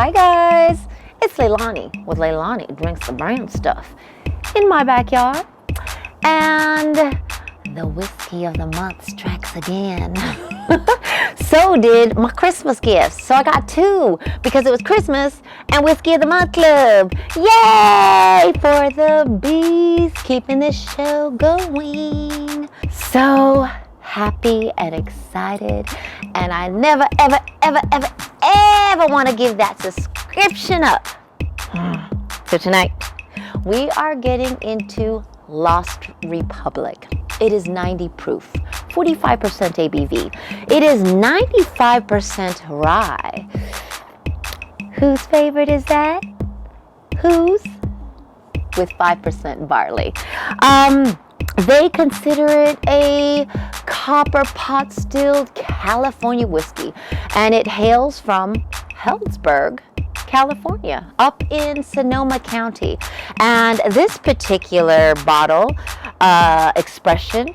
Hi guys, it's Leilani with Leilani Drinks the Brown Stuff in my backyard, and the whiskey of the month strikes again. So did my Christmas gifts. So I got two because it was Christmas and Whiskey of the Month Club. Yay for the bees, keeping this show going. So happy and excited, and I never ever want to give that subscription up. So tonight we are getting into Lost Republic. It is 90 proof, 45% ABV. It is 95% rye. Whose favorite is that? Whose? With 5% barley. They consider it a copper pot stilled California whiskey, and it hails from Healdsburg, California, up in Sonoma County. And this particular bottle expression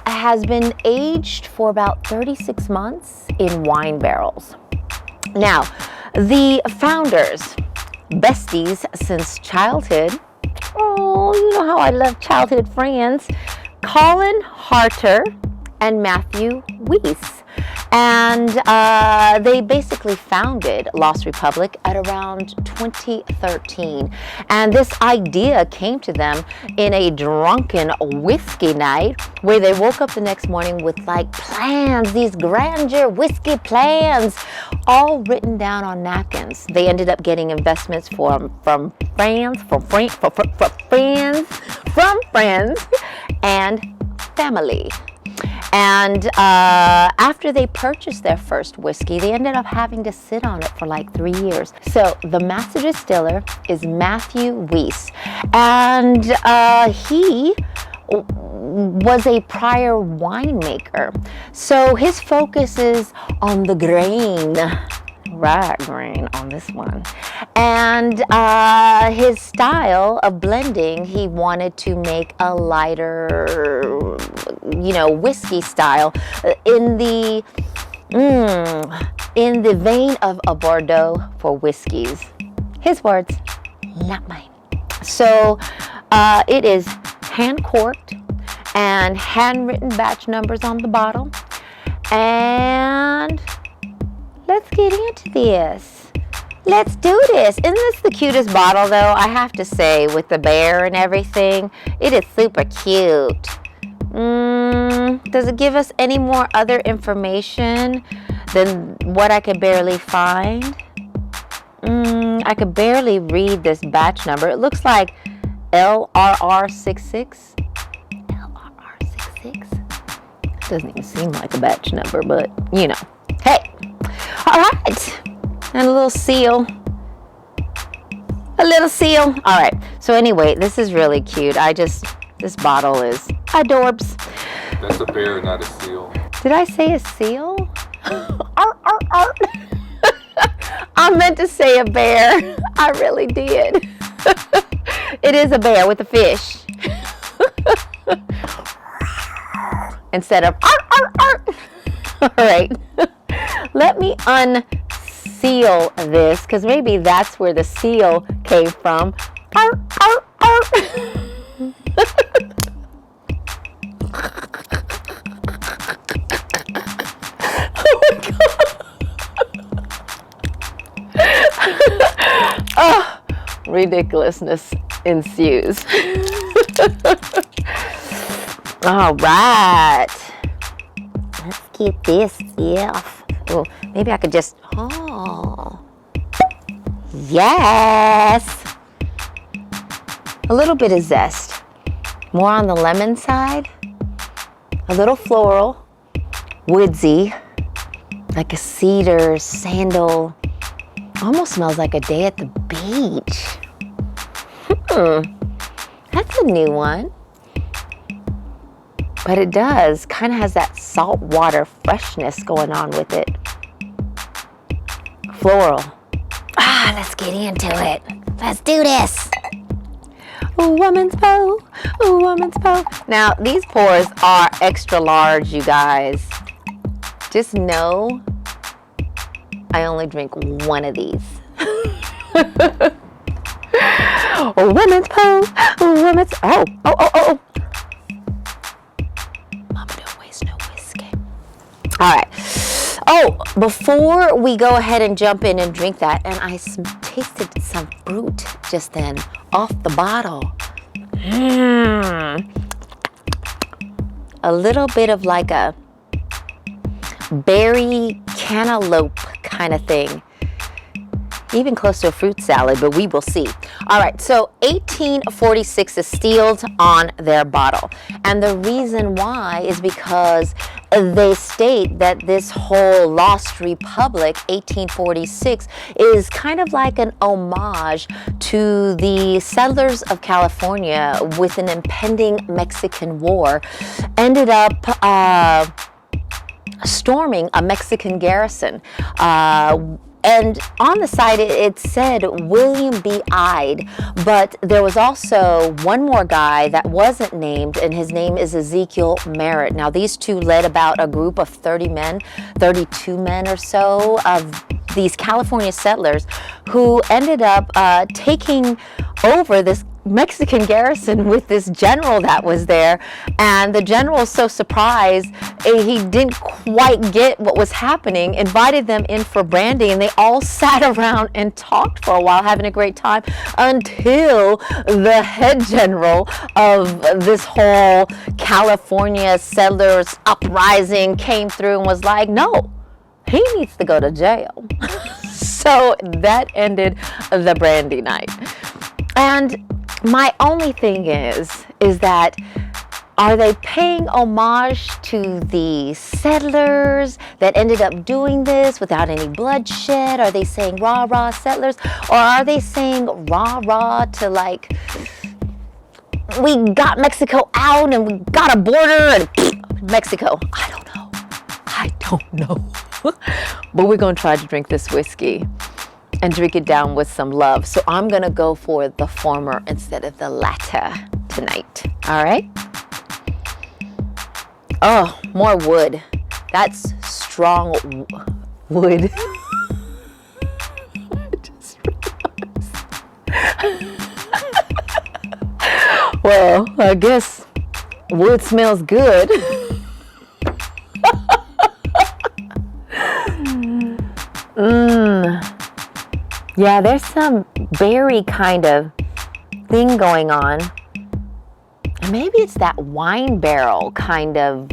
has been aged for about 36 months in wine barrels. Now, the founders, besties since childhood, oh, you know how I love childhood friends, Colin Harter and Matthew Weiss. And they basically founded Lost Republic at around 2013. And this idea came to them in a drunken whiskey night where they woke up the next morning with like plans, these grandeur whiskey plans, all written down on napkins. They ended up getting investments from friends and family. And after they purchased their first whiskey, they ended up having to sit on it for like 3 years. So the master distiller is Matthew Weiss, and he was a prior winemaker. So his focus is on the grain, rye grain on this one. And his style of blending, he wanted to make a lighter, whiskey style in the vein of a Bordeaux for whiskeys. His words, not mine. So it is hand corked and handwritten batch numbers on the bottle. And let's get into this. Let's do this. Isn't this the cutest bottle though? I have to say, with the bear and everything, it is super cute. Does it give us any more other information than what I could barely find? I could barely read this batch number. It looks like LRR66. LRR66? Doesn't even seem like a batch number, but you know. Hey, all right. And a little seal. All right. So anyway, this is really cute. This bottle is adorbs. That's a bear, not a seal. Did I say a seal? I meant to say a bear. I really did. It is a bear with a fish. Instead of All right. Let me unseal this, because maybe that's where the seal came from. Oh, ridiculousness ensues. All right. Let's get this off. Oh, maybe I could just, yes. A little bit of zest. More on the lemon side. A little floral. Woodsy. Like a cedar, sandal. Almost smells like a day at the beach. That's a new one. But it does, kind of has that saltwater freshness going on with it. Floral. Let's get into it. Let's do this. Ooh, woman's bow. Ooh, woman's bow. Now, these pours are extra large, you guys. Just know I only drink one of these. Women's pose, women's, oh. Mama don't waste no whiskey. All right. Oh, before we go ahead and jump in and drink that, and I tasted some fruit just then off the bottle. A little bit of like a berry cantaloupe kind of thing. Even close to a fruit salad, but we will see. All right, so 1846 is sealed on their bottle. And the reason why is because they state that this whole Lost Republic, 1846, is kind of like an homage to the settlers of California with an impending Mexican war. Ended up storming a Mexican garrison. And on the side, it said William B. Ide, but there was also one more guy that wasn't named, and his name is Ezekiel Merritt. Now, these two led about a group of 32 men or so of these California settlers who ended up taking over this Mexican garrison with this general that was there, and the general was so surprised he didn't quite get what was happening, invited them in for brandy, and they all sat around and talked for a while, having a great time, until the head general of this whole California settlers uprising came through and was like, no, he needs to go to jail. So that ended the brandy night. And my only thing is that, are they paying homage to the settlers that ended up doing this without any bloodshed? Are they saying rah rah settlers? Or are they saying rah rah to like, we got Mexico out and we got a border and Mexico? I don't know. But we're going to try to drink this whiskey and drink it down with some love. So I'm going to go for the former instead of the latter tonight. All right? Oh, more wood. That's strong wood. I just realized. Well, I guess wood smells good. Yeah, there's some berry kind of thing going on. Maybe it's that wine barrel kind of,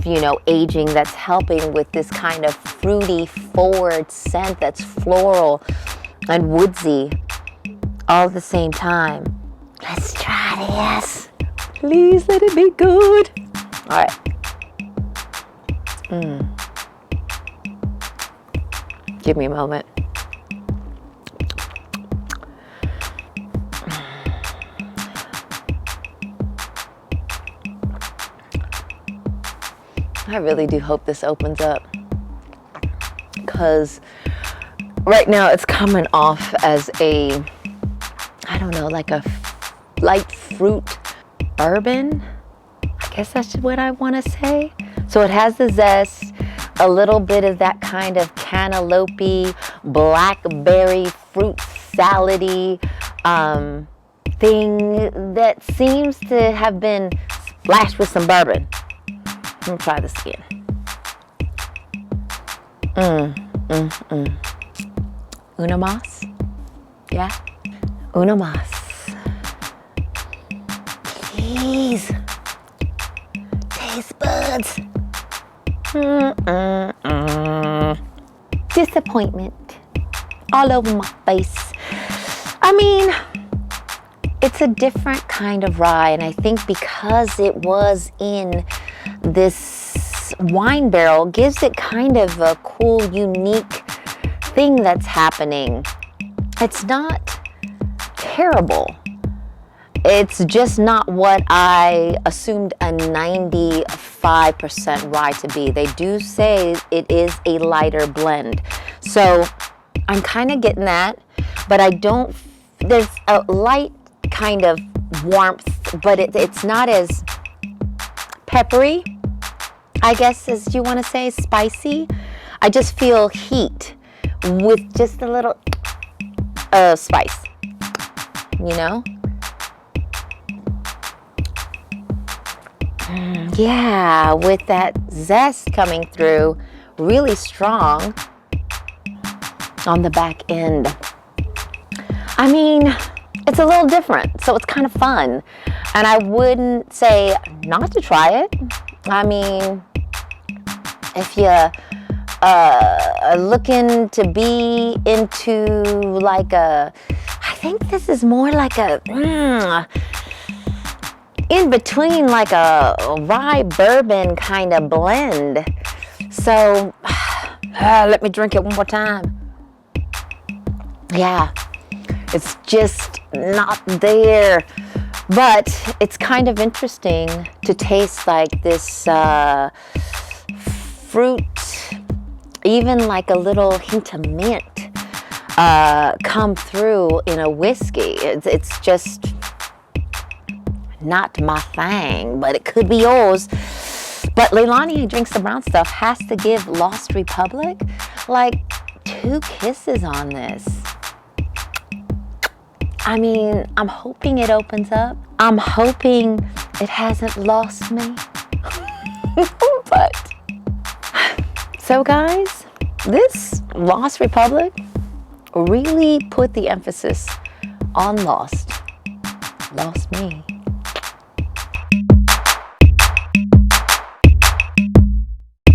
aging that's helping with this kind of fruity forward scent that's floral and woodsy all at the same time. Let's try this. Please let it be good. All right. Give me a moment. I really do hope this opens up, because right now it's coming off as a, like a light fruit bourbon. I guess that's what I want to say. So it has the zest, a little bit of that kind of cantaloupe, blackberry, fruit salady thing that seems to have been splashed with some bourbon. Let me try this again. Una más? Yeah? Una más. Please. Taste buds. Disappointment all over my face. I mean, it's a different kind of rye, and I think because it was in this wine barrel gives it kind of a cool, unique thing that's happening. It's not terrible. It's just not what I assumed a 95% rye to be. They do say it is a lighter blend. So I'm kind of getting that, but there's a light kind of warmth, but it's not as peppery, I guess, as you want to say, spicy. I just feel heat with just a little spice. you know? Yeah, with that zest coming through really strong on the back end. I mean, it's a little different, so it's kind of fun. And I wouldn't say not to try it. I mean, if you're looking to be into like I think this is more like in between like a rye bourbon kind of blend. So let me drink it one more time. Yeah, it's just not there. But it's kind of interesting to taste like this fruit, even like a little hint of mint come through in a whiskey. It's just not my thing, but it could be yours. But Leilani, who drinks the brown stuff, has to give Lost Republic like 2 kisses on this. I mean, I'm hoping it opens up. I'm hoping it hasn't lost me. But, so guys, this Lost Republic really put the emphasis on lost me.